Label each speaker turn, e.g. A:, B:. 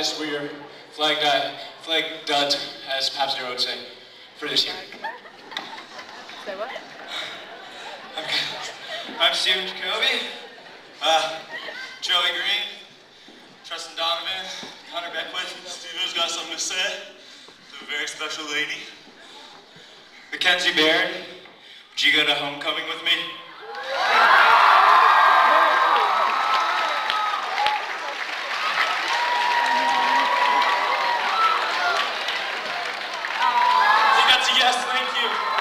A: guys, we're flag dud, as Pap Zero would say, for this year.
B: Say what?
C: I'm Steven Jacoby, Joey Green, Tristan Donovan, Connor Beckwith. Steven's got something to say to a very special lady. Mackenzie Barron, would you go to homecoming with me? I think that's a yes, thank you.